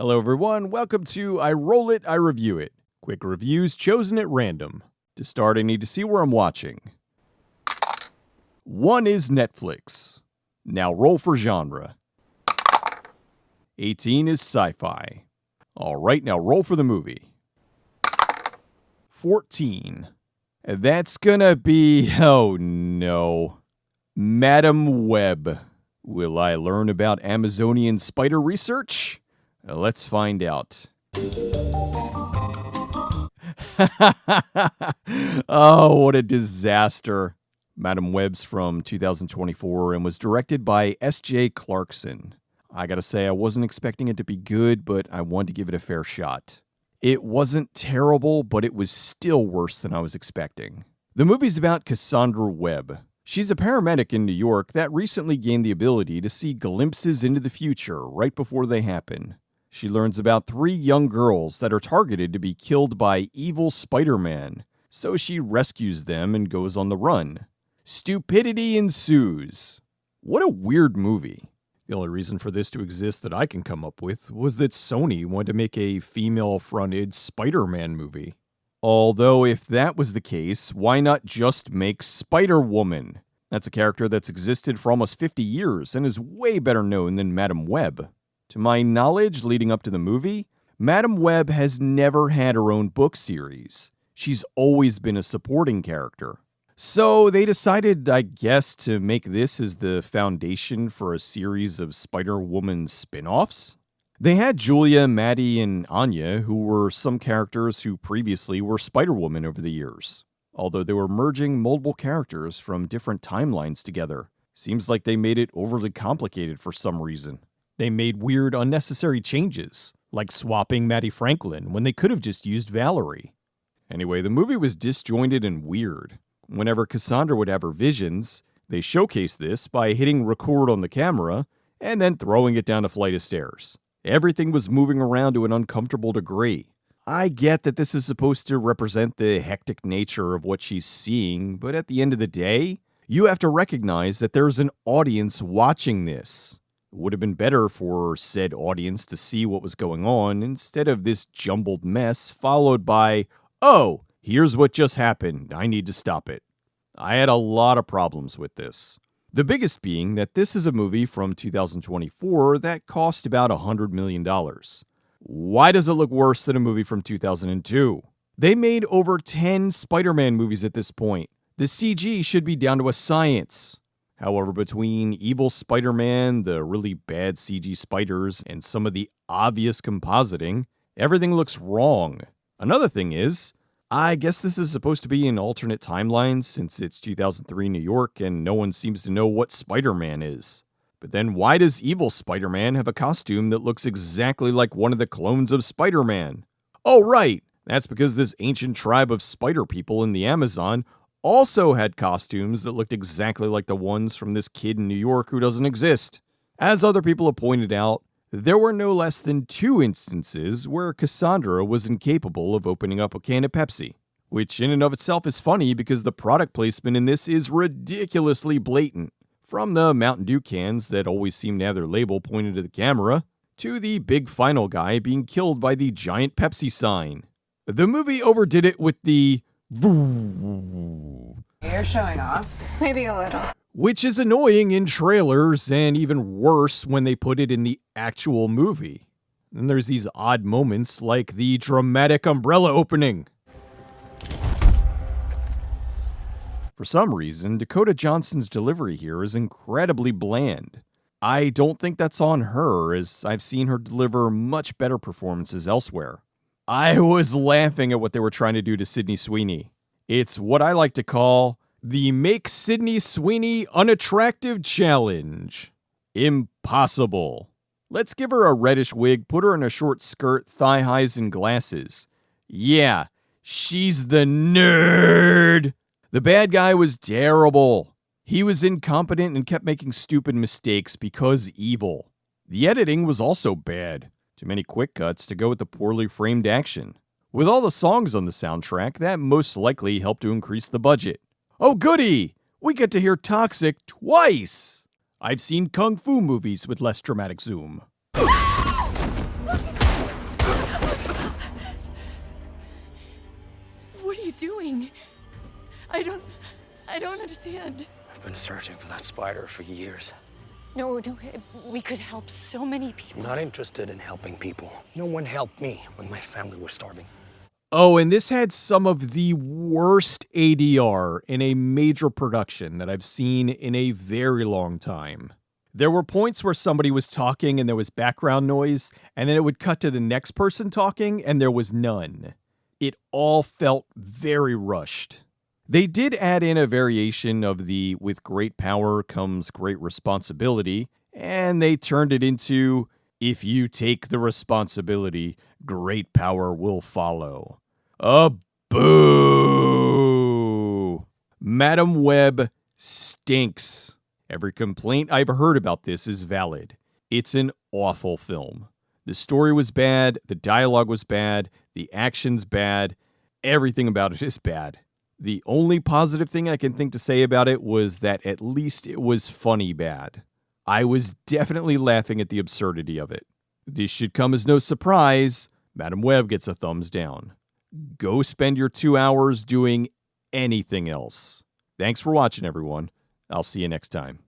Hello everyone, welcome to I Roll It, I Review It. Quick reviews chosen at random. To start, I need to see where I'm watching. 1 is Netflix. Now roll for genre. 18 is sci-fi. Alright, now roll for the movie. 14. That's gonna be, oh no, Madam Web. Will I learn about Amazonian spider research? Let's find out. Oh, what a disaster. Madam Web's from 2024 and was directed by S.J. Clarkson. I gotta say, I wasn't expecting it to be good, but I wanted to give it a fair shot. It wasn't terrible, but it was still worse than I was expecting. The movie's about Cassandra Webb. She's a paramedic in New York that recently gained the ability to see glimpses into the future right before they happen. She learns about 3 young girls that are targeted to be killed by evil Spider-Man, so she rescues them and goes on the run. Stupidity ensues. What a weird movie. The only reason for this to exist that I can come up with was that Sony wanted to make a female-fronted Spider-Man movie. Although if that was the case, why not just make Spider-Woman? That's a character that's existed for almost 50 years and is way better known than Madam Web. To my knowledge, leading up to the movie, Madam Web has never had her own book series. She's always been a supporting character. So they decided, I guess, to make this as the foundation for a series of Spider-Woman spin-offs. They had Julia, Maddie, and Anya, who were some characters who previously were Spider-Woman over the years. Although they were merging multiple characters from different timelines together. Seems like they made it overly complicated for some reason. They made weird, unnecessary changes, like swapping Maddie Franklin when they could have just used Valerie. Anyway, the movie was disjointed and weird. Whenever Cassandra would have her visions, they showcased this by hitting record on the camera and then throwing it down a flight of stairs. Everything was moving around to an uncomfortable degree. I get that this is supposed to represent the hectic nature of what she's seeing, but at the end of the day, you have to recognize that there's an audience watching this. It would have been better for said audience to see what was going on instead of this jumbled mess followed by, oh, here's what just happened, I need to stop it. I had a lot of problems with this. The biggest being that this is a movie from 2024 that cost about $100 million. Why does it look worse than a movie from 2002? They made over 10 Spider-Man movies at this point. The CG should be down to a science. However, between evil Spider-Man, the really bad CG spiders, and some of the obvious compositing, everything looks wrong. Another thing is, I guess this is supposed to be an alternate timeline since it's 2003 New York and no one seems to know what Spider-Man is. But then why does evil Spider-Man have a costume that looks exactly like one of the clones of Spider-Man? Oh right, that's because this ancient tribe of spider people in the Amazon also had costumes that looked exactly like the ones from this kid in New York who doesn't exist. As other people have pointed out, there were no less than 2 instances where Cassandra was incapable of opening up a can of Pepsi, which in and of itself is funny because the product placement in this is ridiculously blatant. From the Mountain Dew cans that always seem to have their label pointed to the camera, to the big final guy being killed by the giant Pepsi sign. The movie overdid it with the You're showing off. Maybe a little. Which is annoying in trailers and even worse when they put it in the actual movie. Then there's these odd moments like the dramatic umbrella opening. For some reason, Dakota Johnson's delivery here is incredibly bland. I don't think that's on her, as I've seen her deliver much better performances elsewhere. I was laughing at what they were trying to do to Sydney Sweeney. It's what I like to call the Make Sydney Sweeney Unattractive Challenge. Impossible. Let's give her a reddish wig, put her in a short skirt, thigh highs, and glasses. Yeah, she's the nerd. The bad guy was terrible. He was incompetent and kept making stupid mistakes because evil. The editing was also bad. Too many quick cuts to go with the poorly framed action. With all the songs on the soundtrack, that most likely helped to increase the budget. Oh goody! We get to hear Toxic twice! I've seen kung fu movies with less dramatic zoom. I don't understand. I've been searching for that spider for years. No, we could help so many people. I'm not interested in helping people. No one helped me when my family was starving. Oh, and this had some of the worst ADR in a major production that I've seen in a very long time. There were points where somebody was talking and there was background noise, and then it would cut to the next person talking and there was none. It all felt very rushed. They did add in a variation of the "with great power comes great responsibility," and they turned it into "if you take the responsibility, great power will follow." Boo! Madam Web stinks. Every complaint I've heard about this is valid. It's an awful film. The story was bad, the dialogue was bad, the action's bad, everything about it is bad. The only positive thing I can think to say about it was that at least it was funny bad. I was definitely laughing at the absurdity of it. This should come as no surprise. Madam Web gets a thumbs down. Go spend your 2 hours doing anything else. Thanks for watching, everyone. I'll see you next time.